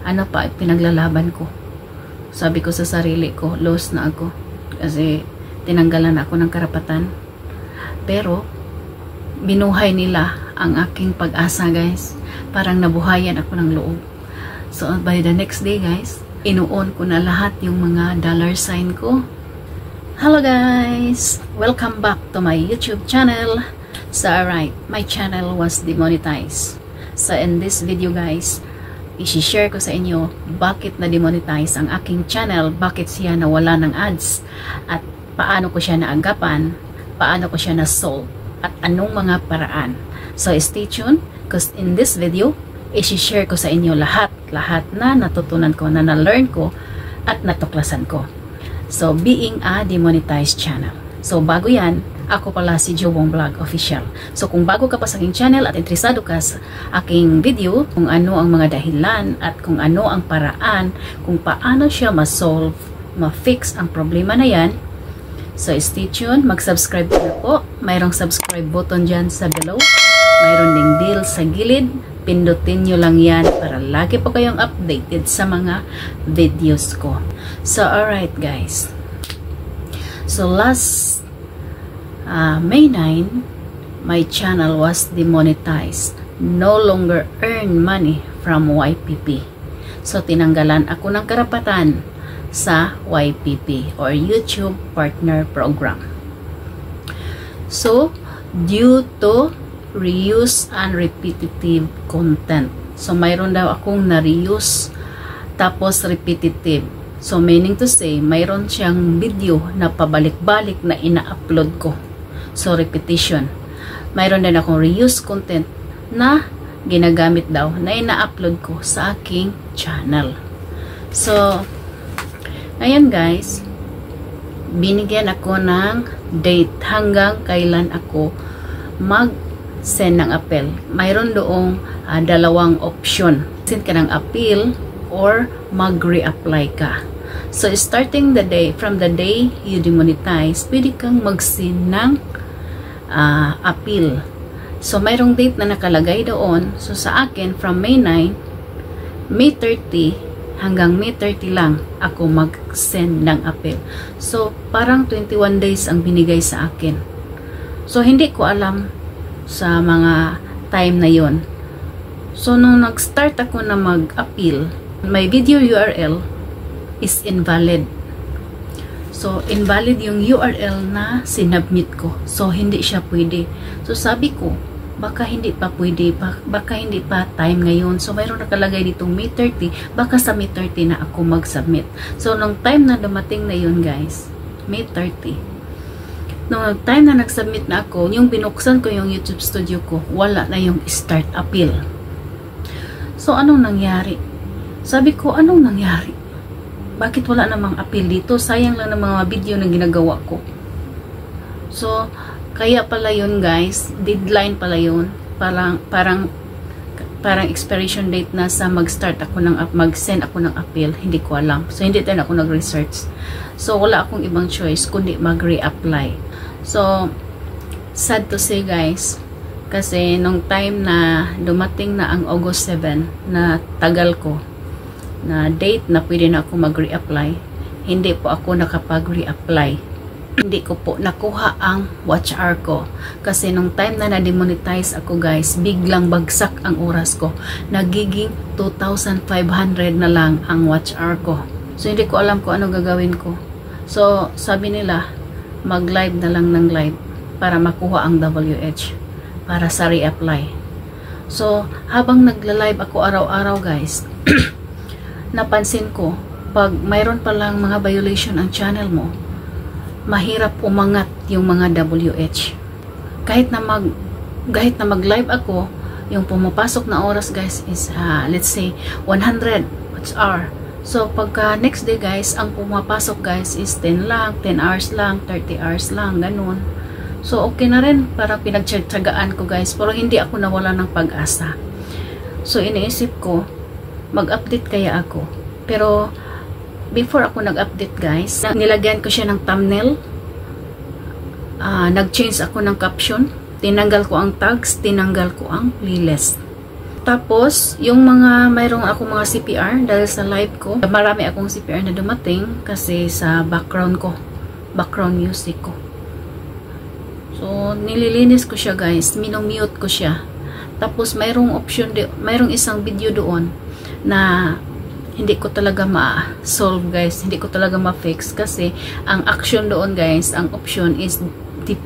ano pa pinaglalaban ko. Sabi ko sa sarili ko, lost na ako kasi tinanggalan ako ng karapatan. Pero binuhay nila ang aking pag-asa, guys. Parang nabuhayan ako ng loob. So by the next day, guys, inuon ko na lahat yung mga dollar sign ko. Hello guys, welcome back to my YouTube channel. So alright, my channel was demonetized. So in this video, guys, i-share ko sa inyo bakit na demonetize ang aking channel, bakit siya nawala ng ads, at paano ko siya naagapan, paano ko siya na-solve, at anong mga paraan. So stay tuned, because in this video, i-share ko sa inyo lahat na natutunan ko, na na-learn ko, at natuklasan ko. So being a demonetized channel. So bago yan, ako pala si Jobong Vlog Official. So kung bago ka pa sa aking channel at interesado ka sa aking video, kung ano ang mga dahilan at kung ano ang paraan, kung paano siya ma-solve, ma-fix ang problema na yan, so stay tuned, mag-subscribe na po. Mayroong subscribe button dyan sa below. Mayroon ding bell sa gilid. Pindutin nyo lang yan para lagi po kayong updated sa mga videos ko. So alright guys. So last May 9, my channel was demonetized. No longer earn money from YPP. So tinanggalan ako ng karapatan sa YPP or YouTube Partner Program. So due to reuse and repetitive content. So mayroon daw akong na-reuse tapos repetitive. So meaning to say, mayroon siyang video na pabalik-balik na ina-upload ko. So repetition. Mayroon din akong reuse content na ginagamit daw na ina-upload ko sa aking channel. So ayan guys, binigyan ako ng date hanggang kailan ako mag-send ng appeal. Mayroon doong dalawang option. Send ka ng appeal or mag-reapply ka. So starting the day, from the day you demonetize, pwede kang mag-send ng appeal. So mayroong date na nakalagay doon. So sa akin, from May 9, May 30 hanggang May 30 lang ako mag-send ng appeal. So parang 21 days ang binigay sa akin. So hindi ko alam sa mga time na yon. So nung nag-start ako na mag-appeal, my video URL is invalid. So invalid yung URL na sinubmit ko. So hindi siya pwede. So sabi ko, baka hindi pa pwede, baka hindi pa time ngayon. So mayroon nakalagay dito May 30, baka sa May 30 na ako mag-submit. So nung time na dumating na yun guys, May 30, nung time na nag-submit na ako, yung binuksan ko yung YouTube studio ko, wala na yung start appeal. So anong nangyari? Sabi ko, anong nangyari? Bakit wala namang appeal dito? Sayang lang ng mga video na ginagawa ko. So kaya pala yun guys, deadline pala yun, parang expiration date na sa mag-start ako ng mag-send ako ng appeal. Hindi ko alam. So hindi din ako nag-research. So wala akong ibang choice kundi mag-reapply. So sad to say guys, kasi nung time na dumating na ang August 7 na tagal ko na date na pwede na ako mag-reapply, hindi po ako nakapag-reapply. Hindi ko po nakuha ang watch hour ko. Kasi nung time na na-demonetize ako guys, biglang bagsak ang oras ko. Nagiging 2,500 na lang ang watch hour ko. So hindi ko alam kung ano gagawin ko. So sabi nila, mag-live na lang ng live para makuha ang WH para sa reapply. So habang nagla-live ako araw-araw guys, napansin ko, pag mayroon palang mga violation ang channel mo, mahirap umangat yung mga WH. Kahit na mag-live ako, yung pumapasok na oras guys is let's say 100 watch hour. So pagka next day guys, ang pumapasok guys is 10 lang, 10 hours lang, 30 hours lang, ganun. So okay na rin, parang pinagtsagaan ko guys, pero hindi ako nawala ng pag-asa. So iniisip ko, mag-update kaya ako. Pero before ako nag-update guys, nilagyan ko siya ng thumbnail, nag-change ako ng caption, tinanggal ko ang tags, tinanggal ko ang playlist. Tapos, yung mayroong ako mga CPR dahil sa live ko. Marami akong CPR na dumating kasi sa background music ko. So, nililinis ko siya guys. Minumute ko siya. Tapos, mayroong isang video doon na hindi ko talaga ma-solve guys. Hindi ko talaga ma-fix kasi ang action doon guys, ang option is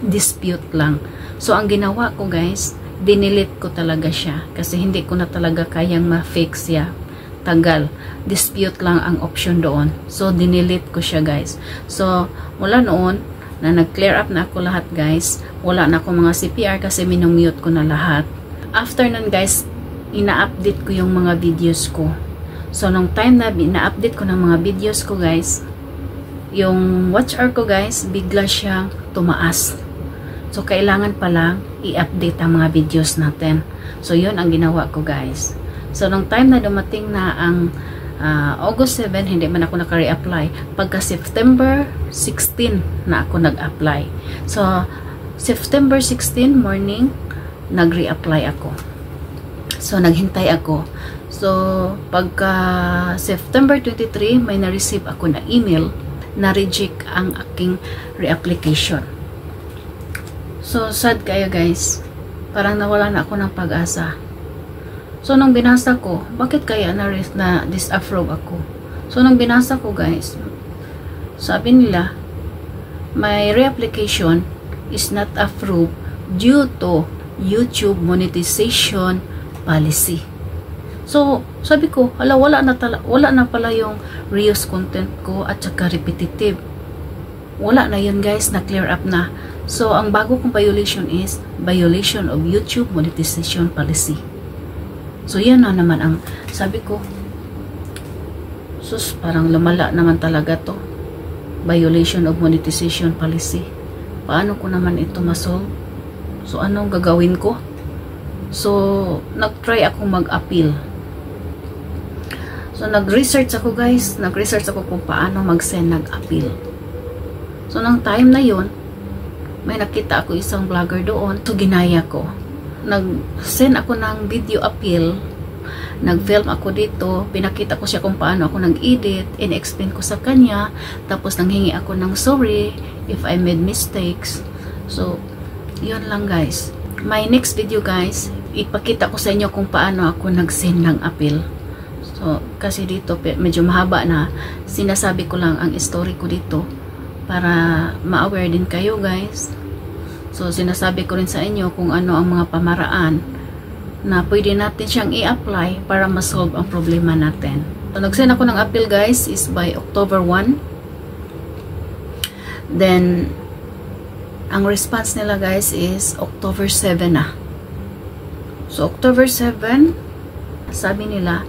dispute lang. So, ang ginawa ko guys, dinelete ko talaga siya kasi hindi ko na talaga kayang ma-fix siya. Tagal. Dispute lang ang option doon. So, dinelete ko siya guys. So, mula noon, na nag-clear up na ako lahat guys, wala na ako mga CPR kasi minumute ko na lahat. After nun guys, ina-update ko yung mga videos ko. So, nung time na ina-update ko ng mga videos ko guys, yung watch hour ko guys, bigla siyang tumaas. So, kailangan palang i-update ang mga videos natin. So, yun ang ginawa ko guys. So, nung time na dumating na ang August 7, hindi man ako naka-reapply. Pagka September 16 na ako nag-apply. So, September 16 morning, nag-reapply ako. So, naghintay ako. So, pagka September 23, may na-receive ako na email na reject ang aking reapplication. So, sad kayo guys. Parang nawala na ako ng pag-asa. So, nung binasa ko, bakit kaya na disapprove ako? So, nung binasa ko guys, sabi nila, my reapplication is not approved due to YouTube monetization policy. So, sabi ko, hala, wala na pala yung reuse content ko at saka repetitive. Wala na yun guys, na-clear up na. So, ang bago kong violation is violation of YouTube monetization policy. So, yan na naman ang sabi ko. Sus, parang lumala naman talaga to. Violation of monetization policy. Paano ko naman ito masolve? So, anong gagawin ko? So, nag-try ako mag-appeal. So, nag-research ako guys. Nag-research ako kung paano mag-send nag-appeal. So, nang time na yon, may nakita ako isang vlogger doon. So, ginaya ko. Nag-send ako ng video appeal. Nag-film ako dito. Pinakita ko siya kung paano ako nag-edit. In-explain ko sa kanya. Tapos, nanghingi ako ng sorry if I made mistakes. So, yun lang guys. My next video guys, ipakita ko sa inyo kung paano ako nag-send ng appeal. So, kasi dito medyo mahaba na. Sinasabi ko lang ang story ko dito para ma-aware din kayo guys. So, sinasabi ko rin sa inyo kung ano ang mga pamaraan na pwede natin siyang i-apply para ma-solve ang problema natin. So, nag-send ako ng appeal guys is by October 1. Then, ang response nila guys is October 7 na. So, October 7, sabi nila,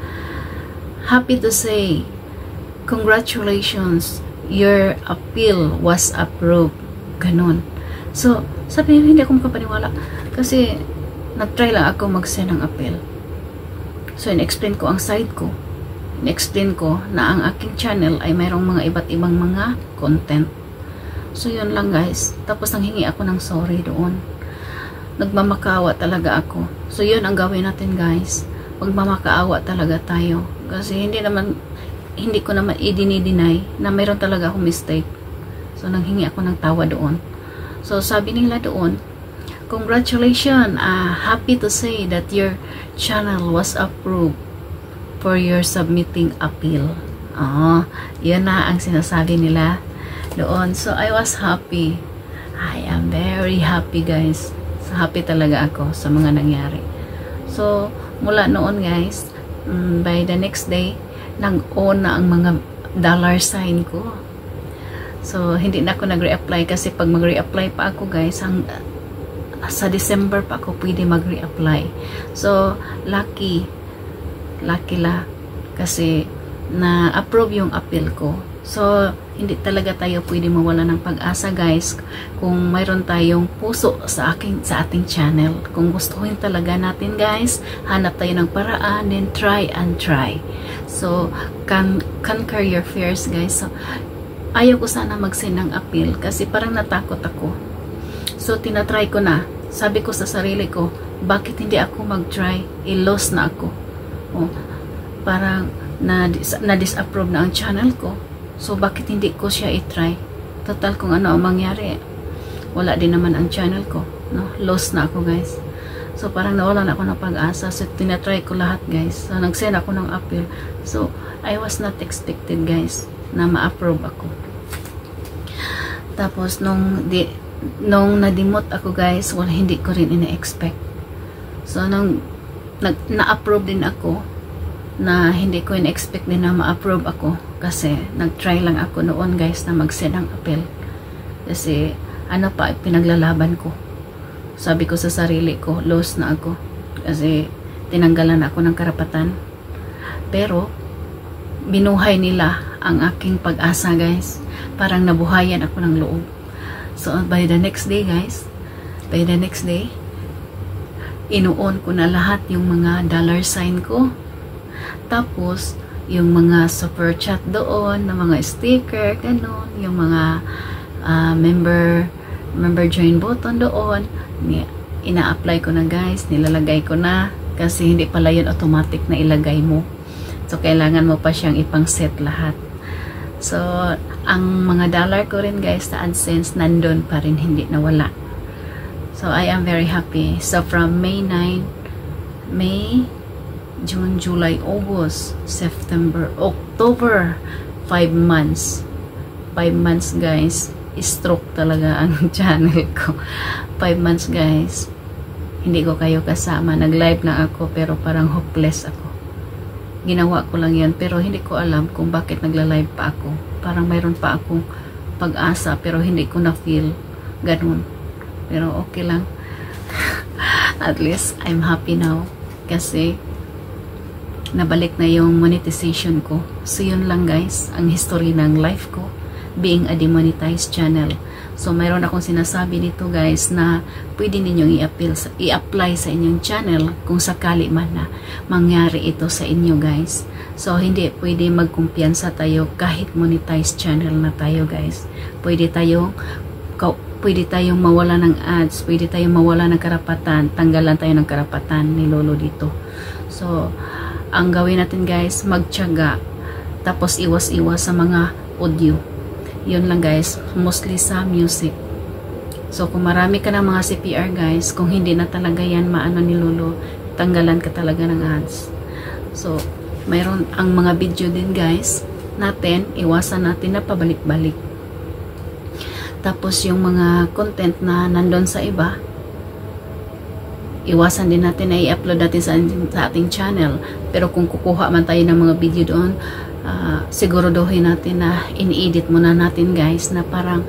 happy to say, congratulations, your appeal was approved. Ganon. So, sabi niya, hindi ako makapaniwala. Kasi, nag-try lang ako mag-send ng appeal. So, in-explain ko ang side ko. In-explain ko na ang aking channel ay mayroong mga iba't ibang mga content. So, yun lang guys. Tapos, nanghingi ako ng sorry doon. Nagmamakaawa talaga ako. So, yun ang gawin natin guys. Magmamakaawa talaga tayo. Kasi, hindi ko naman i-deny na mayroon talaga akong mistake. So, nanghingi ako ng tawa doon. So, sabi nila doon, congratulations, happy to say that your channel was approved for your submitting appeal. Yun na ang sinasabi nila doon. So, I was happy. I am very happy guys. So, happy talaga ako sa mga nangyari. So, mula noon guys, by the next day, nag-on na ang mga dollar sign ko. So, hindi na ako nag-reapply kasi pag mag-reapply pa ako guys, sa December pa ako pwede mag-reapply. So, lucky la kasi na-approve yung appeal ko. So, hindi talaga tayo pwede mawala ng pag-asa guys kung mayroon tayong puso sa ating channel. Kung gustuhin talaga natin guys, hanap tayo ng paraan, then try and try. So, conquer your fears guys. So, ayaw ko sana mag-send ng appeal kasi parang natakot ako. So, tinatry ko na. Sabi ko sa sarili ko, bakit hindi ako mag-try? I-loss na ako. Oh, parang na-disapprove na ang channel ko. So, bakit hindi ko siya i-try? Total, kung ano ang mangyari, wala din naman ang channel ko. No? Lost na ako, guys. So, parang nawalan ako ng pag-asa. So, tinatry ko lahat, guys. So, nag-send ako ng appeal. So, I was not expected, guys, na ma-approve ako. Tapos, nung na-demote ako, guys, hindi ko rin ina-expect. So, nung na-approve din ako, na hindi ko in-expect din na ma-approve ako. Kasi, nag-try lang ako noon, guys, na mag-send ng appeal. Kasi, ano pa, pinaglalaban ko. Sabi ko sa sarili ko, lost na ako. Kasi, tinanggalan ako ng karapatan. Pero, binuhay nila ang aking pag-asa, guys. Parang nabuhayan ako ng loob. So, by the next day, guys, inuon ko na lahat yung mga dollar sign ko. Tapos, yung mga super chat doon, na mga sticker, ganun, yung mga member join button doon, ina-apply ko na, guys, nilalagay ko na, kasi hindi pala yun automatic na ilagay mo. So, kailangan mo pa siyang ipang-set lahat. So, ang mga dollar ko rin, guys, sa AdSense, nandun pa rin, hindi nawala. So, I am very happy. So, from May 9, June, July, August, September, October, 5 months. 5 months, guys. Stroke talaga ang channel ko. 5 months, guys. Hindi ko kayo kasama. Nag-live na ako, pero parang hopeless ako. Ginawa ko lang yan, pero hindi ko alam kung bakit nagla-live pa ako. Parang mayroon pa akong pag-asa, pero hindi ko na-feel ganun. Pero okay lang. At least, I'm happy now. Kasi, nabalik na yung monetization ko. So, yun lang, guys, ang history ng life ko, being a demonetized channel. So, mayroon akong sinasabi dito, guys, na pwede ninyong i-apply sa inyong channel kung sakali man na mangyari ito sa inyo, guys. So, hindi pwede magkumpiyansa tayo kahit monetized channel na tayo, guys. Pwede tayong mawala ng ads, pwede tayong mawala ng karapatan, tanggalan tayo ng karapatan ni Lolo dito. So, ang gawin natin, guys, magtiyaga, tapos iwas-iwas sa mga audio. Yun lang, guys, mostly sa music. So, kung marami ka ng mga CPR, guys, kung hindi na talaga yan maano ni Lolo, tanggalan ka talaga ng ads. So, mayroon ang mga video din, guys, natin, iwasan natin na pabalik-balik. Tapos, yung mga content na nandun sa iba, iwasan din natin na i-upload natin sa ating channel. Pero kung kukuha man tayo ng mga video doon, siguraduhin natin na in-edit muna natin, guys, na parang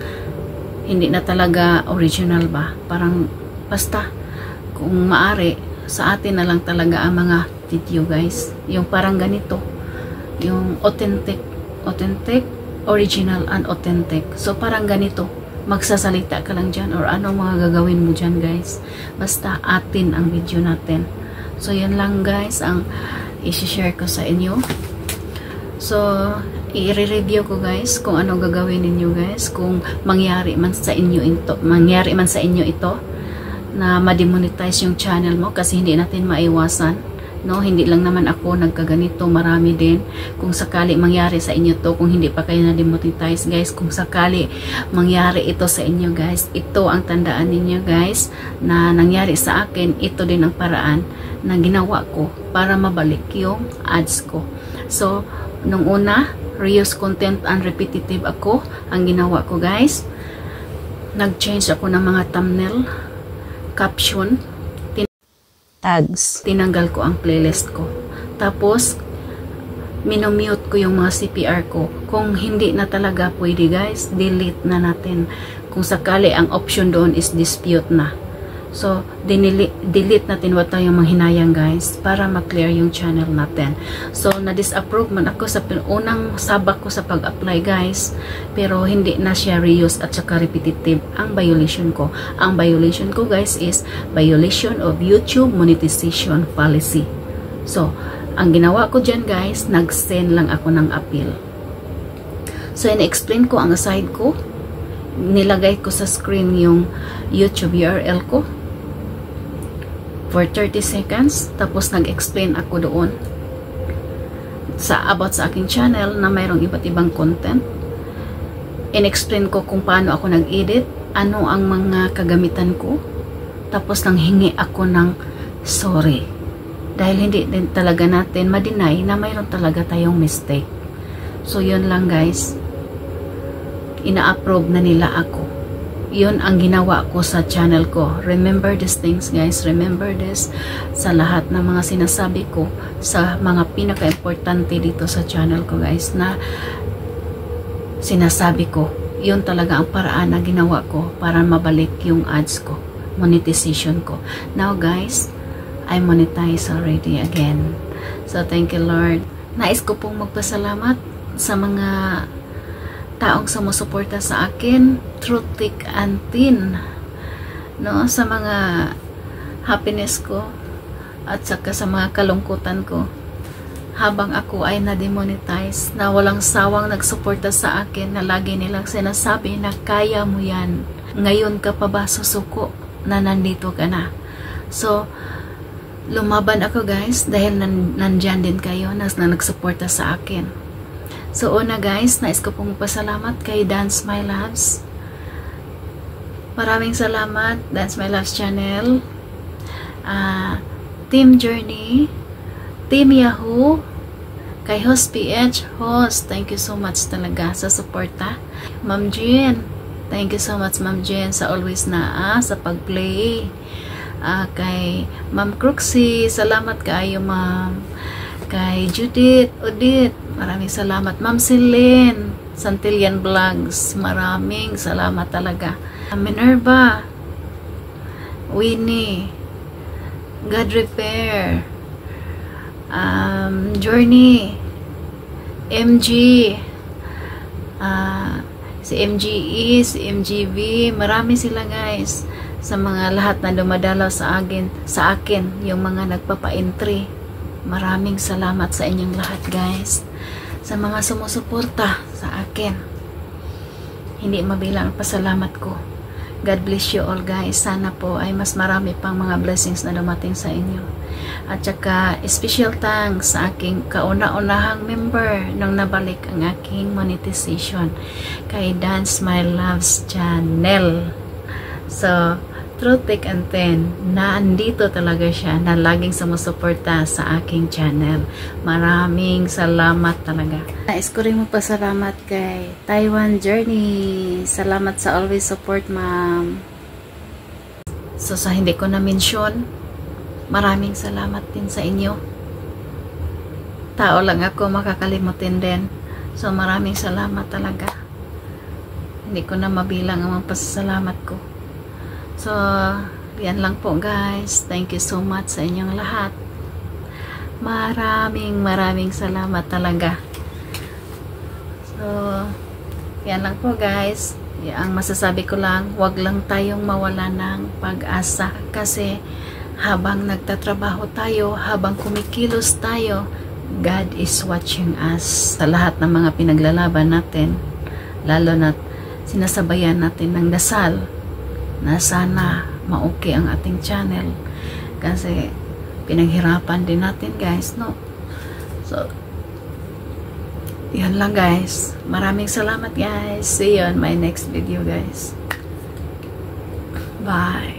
hindi na talaga original ba. Parang basta kung maari sa atin na lang talaga ang mga video, guys. Yung parang ganito, yung authentic, original and authentic. So parang ganito, magsasalita ka lang dyan or ano mga gagawin mo dyan, guys. Basta atin ang video natin. So yan lang, guys, ang i-share ko sa inyo. So, i-review ko, guys, kung ano gagawin ninyo, guys, kung mangyari man sa inyo ito na ma-demonetize yung channel mo, kasi hindi natin maiwasan, no? Hindi lang naman ako nagkaganito, marami din. Kung sakali mangyari sa inyo to, kung hindi pa kayo na-demonetize, guys, kung sakali mangyari ito sa inyo, guys, ito ang tandaan ninyo, guys, na nangyari sa akin, ito din ang paraan na ginawa ko para mabalik yung ads ko. So, nung una, reuse content and repetitive ako. Ang ginawa ko, guys, nag-change ako ng mga thumbnail, caption, tags. Tinanggal ko ang playlist ko. Tapos, minomute ko yung mga CPR ko. Kung hindi na talaga pwede, guys, delete na natin. Kung sakali, ang option doon is dispute na. So, delete natin what tayong manghinayang, guys, para ma-clear yung channel natin. So, na-disapprove man ako sa unang sabak ko sa pag-apply, guys, pero hindi na siya reuse at saka repetitive ang violation ko. Ang violation ko, guys, is violation of YouTube monetization policy. So, ang ginawa ko dyan, guys, nag-send lang ako ng appeal. So, in-explain ko ang side ko. Nilagay ko sa screen yung YouTube URL ko. for 30 seconds. Tapos nag-explain ako doon about sa aking channel na mayroong iba't ibang content. In-explain ko kung paano ako nag-edit, ano ang mga kagamitan ko. Tapos nang hingi ako ng sorry. Dahil hindi din talaga natin ma-deny na mayroon talaga tayong mistake. So yun lang guys. Ina-approve na nila ako. Yun ang ginawa ko sa channel ko. Remember these things guys. Remember this sa lahat ng mga sinasabi ko, sa mga pinaka-importante dito sa channel ko guys, na sinasabi ko. Yun talaga ang paraan na ginawa ko para mabalik yung ads ko, monetization ko. Now guys, I monetize already again. So thank you Lord. Nais ko pong magpasalamat sa mga taong sumusuporta sa akin through thick and thin, no, sa mga happiness ko at saka sa mga kalungkutan ko habang ako ay na-demonetize, na walang sawang nagsuporta sa akin, na lagi nilang sinasabi na kaya mo yan, ngayon ka pa ba susuko na nandito ka na. So lumaban ako guys dahil nandyan din kayo na nagsuporta sa akin. So una guys, nais ko pong pasalamat kay Dance My Loves. Maraming salamat Dance My Loves channel, Team Journey, Team Yahoo, kay Host PH. Host, thank you so much talaga sa suporta. Ma'am Jen, thank you so much Ma'am Jen sa always na sa pag-play. Kay Ma'am Crooksy, salamat kayo ma'am. Kay Judith, Odit, maraming salamat. Ma'am Celine, Santillan Vlogs, maraming salamat talaga. Minerva, Winnie, God Repair, Journey, MG, si MGE, si MGV, marami sila guys. Sa mga lahat na dumadalaw sa akin, yung mga nagpapa-entry. Maraming salamat sa inyong lahat guys. Sa mga sumusuporta sa akin. Hindi mabilang ang pasalamat ko. God bless you all guys. Sana po ay mas marami pang mga blessings na dumating sa inyo. At saka special thanks sa aking kauna-unahang member nung nabalik ang aking monetization, kay Dance My Loves channel. So through thick and thin, na andito talaga siya, na laging sumusuporta sa aking channel. Maraming salamat talaga. Nais ko rin magpasalamat kay Taiwan Journey. Salamat sa always support ma'am. So sa hindi ko na-mention, maraming salamat din sa inyo. Tao lang ako, makakalimutin din. So maraming salamat talaga. Hindi ko na mabilang ang mga pasasalamat ko. So, yan lang po guys. Thank you so much sa inyong lahat. Maraming salamat talaga. So, yan lang po guys. Ang masasabi ko lang, wag lang tayong mawala ng pag-asa. Kasi habang nagtatrabaho tayo, habang kumikilos tayo, God is watching us. Sa lahat ng mga pinaglalaban natin, lalo na sinasabayan natin ng dasal na sana ma-okay ang ating channel, kasi pinaghirapan din natin guys, no? So yan lang guys. Maraming salamat guys. See you on my next video guys. Bye.